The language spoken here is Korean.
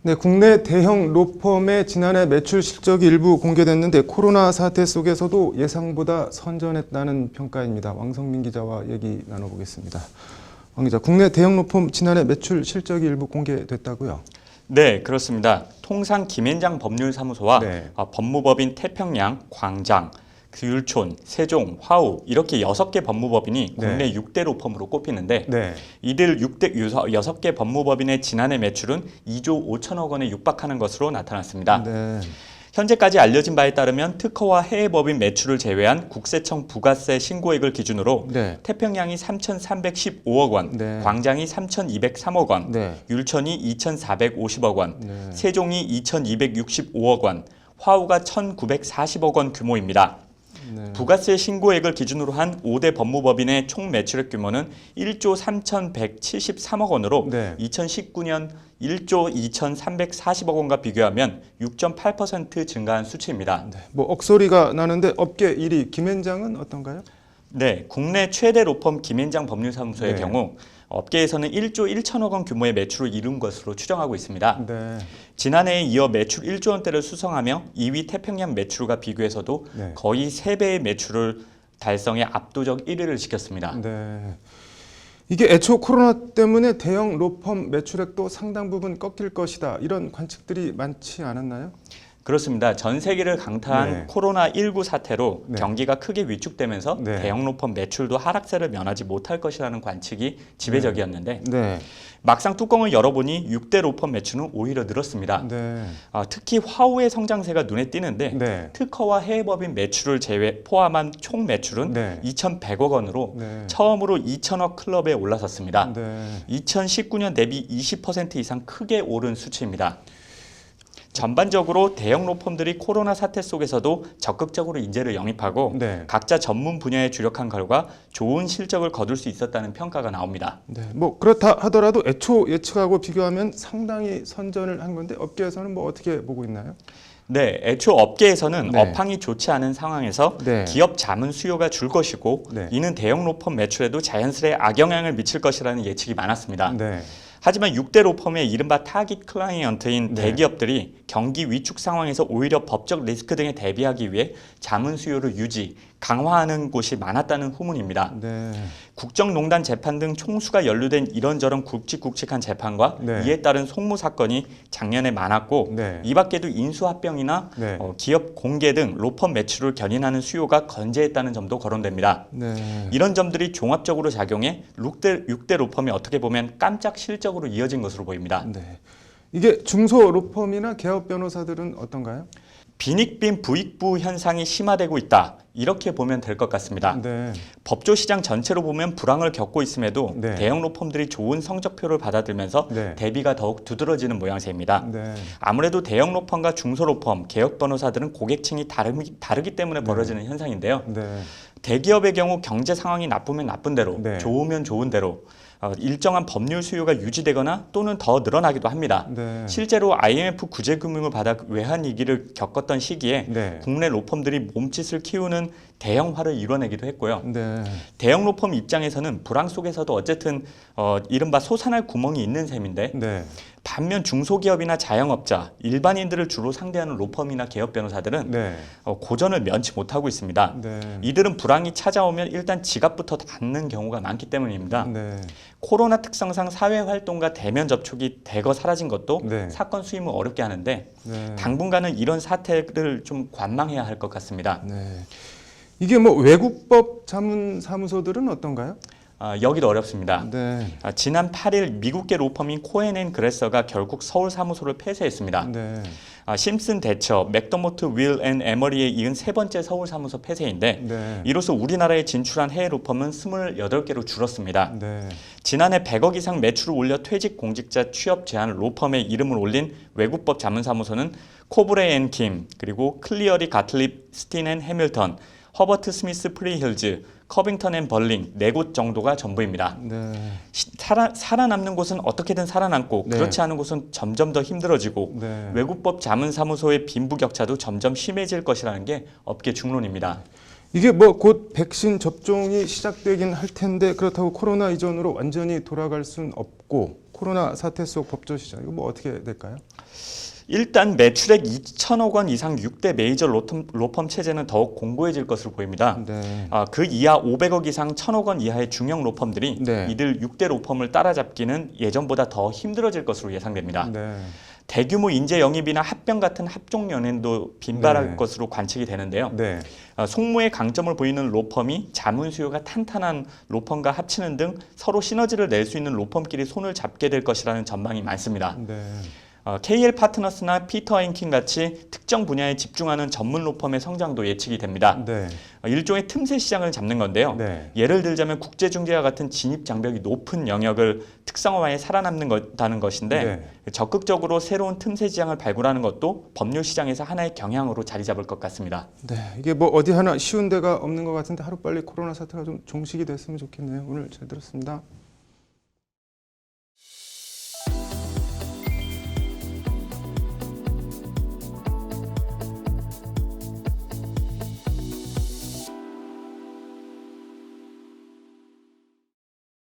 네, 국내 대형 로펌의 지난해 매출 실적이 일부 공개됐는데 코로나 사태 속에서도 예상보다 선전했다는 평가입니다. 왕성민 기자와 얘기 나눠보겠습니다. 왕 기자, 국내 대형 로펌 지난해 매출 실적이 일부 공개됐다고요? 네, 그렇습니다. 통상 김앤장 법률사무소와 네. 법무법인 태평양, 광장, 율촌, 세종, 화우 이렇게 6개 법무법인이 국내 6대 로펌으로 꼽히는데 네. 이들 6개 법무법인의 지난해 매출은 2조 5천억 원에 육박하는 것으로 나타났습니다. 네. 현재까지 알려진 바에 따르면 특허와 해외법인 매출을 제외한 국세청 부가세 신고액을 기준으로 네. 태평양이 3,315억 원, 네. 광장이 3,203억 원, 네. 율촌이 2,450억 원, 네. 세종이 2,265억 원, 화우가 1,940억 원 규모입니다. 네. 부가세 신고액을 기준으로 한 5대 법무법인의 총 매출액 규모는 1조 3,173억 원으로 네. 2019년 1조 2,340억 원과 비교하면 6.8% 증가한 수치입니다. 네. 뭐 억소리가 나는데 업계 1위 김앤장은 어떤가요? 네, 국내 최대 로펌 김앤장 법률사무소의 네. 경우 업계에서는 1조 1천억 원 규모의 매출을 이룬 것으로 추정하고 있습니다. 네. 지난해에 이어 매출 1조 원대를 수성하며 2위 태평양 매출과 비교해서도 네. 거의 3배의 매출을 달성해 압도적 1위를 지켰습니다. 네. 이게 애초 코로나 때문에 대형 로펌 매출액도 상당 부분 꺾일 것이다. 이런 관측들이 많지 않았나요? 그렇습니다. 전 세계를 강타한 네. 코로나19 사태로 네. 경기가 크게 위축되면서 네. 대형 로펌 매출도 하락세를 면하지 못할 것이라는 관측이 지배적이었는데 네. 막상 뚜껑을 열어보니 6대 로펌 매출은 오히려 늘었습니다. 네. 특히 화우의 성장세가 눈에 띄는데 네. 특허와 해외법인 매출을 포함한 총 매출은 네. 2,100억 원으로 네. 처음으로 2천억 클럽에 올라섰습니다. 네. 2019년 대비 20% 이상 크게 오른 수치입니다. 전반적으로 대형 로펌들이 코로나 사태 속에서도 적극적으로 인재를 영입하고 네. 각자 전문 분야에 주력한 결과 좋은 실적을 거둘 수 있었다는 평가가 나옵니다. 네. 뭐 그렇다 하더라도 애초 예측하고 비교하면 상당히 선전을 한 건데 업계에서는 뭐 어떻게 보고 있나요? 네, 애초 업계에서는 네. 업황이 좋지 않은 상황에서 네. 기업 자문 수요가 줄 것이고 네. 이는 대형 로펌 매출에도 자연스레 악영향을 미칠 것이라는 예측이 많았습니다. 네. 하지만 6대 로펌의 이른바 타깃 클라이언트인 네. 대기업들이 경기 위축 상황에서 오히려 법적 리스크 등에 대비하기 위해 자문 수요를 유지, 강화하는 곳이 많았다는 후문입니다. 네. 국정농단 재판 등 총수가 연루된 이런저런 굵직굵직한 재판과 네. 이에 따른 송무 사건이 작년에 많았고 네. 이 밖에도 인수합병이나 네. 기업 공개 등 로펌 매출을 견인하는 수요가 건재했다는 점도 거론됩니다. 네. 이런 점들이 종합적으로 작용해 6대 로펌이 어떻게 보면 깜짝 실적으로 이어진 것으로 보입니다. 네. 이게 중소 로펌이나 개업 변호사들은 어떤가요? 빈익빈 부익부 현상이 심화되고 있다. 이렇게 보면 될 것 같습니다. 네. 법조 시장 전체로 보면 불황을 겪고 있음에도 네. 대형 로펌들이 좋은 성적표를 받아들면서 네. 대비가 더욱 두드러지는 모양새입니다. 네. 아무래도 대형 로펌과 중소 로펌, 개혁 변호사들은 고객층이 다르기 때문에 벌어지는 현상인데요. 네. 대기업의 경우 경제 상황이 나쁘면 나쁜 대로, 네. 좋으면 좋은 대로 일정한 법률 수요가 유지되거나 또는 더 늘어나기도 합니다. 네. 실제로 IMF 구제금융을 받아 외환위기를 겪었던 시기에 네. 국내 로펌들이 몸짓을 키우는 대형화를 이뤄내기도 했고요. 네. 대형 로펌 입장에서는 불황 속에서도 어쨌든 이른바 솟아날 구멍이 있는 셈인데 네. 반면 중소기업이나 자영업자, 일반인들을 주로 상대하는 로펌이나 개업 변호사들은 네. 고전을 면치 못하고 있습니다. 네. 이들은 불황이 찾아오면 일단 지갑부터 닫는 경우가 많기 때문입니다. 네. 코로나 특성상 사회활동과 대면 접촉이 대거 사라진 것도 네. 사건 수임을 어렵게 하는데 네. 당분간은 이런 사태를 좀 관망해야 할 것 같습니다. 네. 이게 뭐 외국법 자문 사무소들은 어떤가요? 여기도 어렵습니다. 네. 지난 8일 미국계 로펌인 코엔 앤 그레서가 결국 서울 사무소를 폐쇄했습니다. 네. 심슨 대처, 맥더모트 윌 앤 에머리에 이은 세 번째 서울 사무소 폐쇄인데 네. 이로써 우리나라에 진출한 해외 로펌은 28개로 줄었습니다. 네. 지난해 100억 이상 매출을 올려 퇴직 공직자 취업 제한 로펌에 이름을 올린 외국법 자문사무소는 코브레 앤 킴, 그리고 클리어리 가틀립 스틴 앤 해밀턴, 허버트 스미스 프리힐즈, 커빙턴 앤 벌링 4곳 정도가 전부입니다. 네. 살아남는 곳은 어떻게든 살아남고 네. 그렇지 않은 곳은 점점 더 힘들어지고 네. 외국법 자문사무소의 빈부격차도 점점 심해질 것이라는 게 업계 중론입니다. 이게 뭐 곧 백신 접종이 시작되긴 할 텐데 그렇다고 코로나 이전으로 완전히 돌아갈 수는 없고 코로나 사태 속 법조 시장 이거 뭐 어떻게 될까요? 일단 매출액 2천억 원 이상 6대 메이저 로펌 체제는 더욱 공고해질 것으로 보입니다. 네. 그 이하 500억 이상 1,000억 원 이하의 중형 로펌들이 네. 이들 6대 로펌을 따라잡기는 예전보다 더 힘들어질 것으로 예상됩니다. 네. 대규모 인재 영입이나 합병 같은 합종 연행도 빈발할 네. 것으로 관측이 되는데요. 네. 송무의 강점을 보이는 로펌이 자문 수요가 탄탄한 로펌과 합치는 등 서로 시너지를 낼 수 있는 로펌끼리 손을 잡게 될 것이라는 전망이 많습니다. 네. KL 파트너스나 피터 앤킨 같이 특정 분야에 집중하는 전문 로펌의 성장도 예측이 됩니다. 네. 일종의 틈새 시장을 잡는 건데요. 네. 예를 들자면 국제중재와 같은 진입 장벽이 높은 영역을 특성화에 살아남는다는 것인데 네. 적극적으로 새로운 틈새 시장을 발굴하는 것도 법률 시장에서 하나의 경향으로 자리 잡을 것 같습니다. 네. 이게 뭐 어디 하나 쉬운 데가 없는 것 같은데 하루빨리 코로나 사태가 좀 종식이 됐으면 좋겠네요. 오늘 잘 들었습니다.